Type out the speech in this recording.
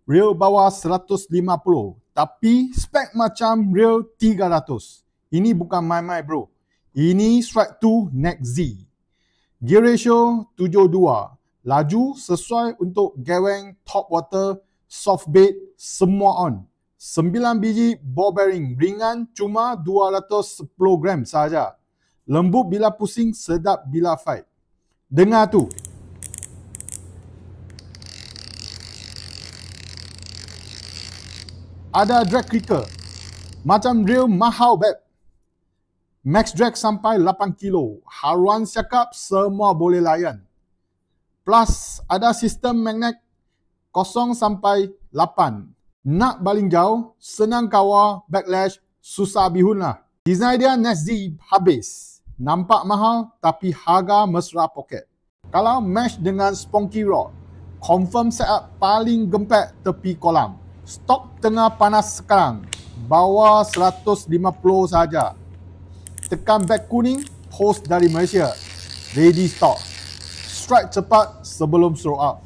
Real bawah 150 tapi spek macam real 300. Ini bukan main-main bro. Ini Strike 2 Next Z. Gear ratio 72. Laju sesuai untuk geweng, top water, soft bed, semua on. 9 biji ball bearing, ringan cuma 210 gram saja. Lembut bila pusing, sedap bila fight. Dengar tu. Ada drag kicker. Macam real mahal beb. Max drag sampai 8 kilo. Haruan cakap semua boleh layan. Plus ada sistem magnet 0 sampai 8. Nak baling jauh, senang kawal, backlash, susah bihun lah. Design dia Next Z habis. Nampak mahal tapi harga mesra poket. Kalau mesh dengan spunky rod, confirm setup paling gempek tepi kolam. Stok tengah panas sekarang. Bawah 150 saja. Tekan beg kuning, post dari Malaysia. Ready stock. Strike cepat sebelum throw out.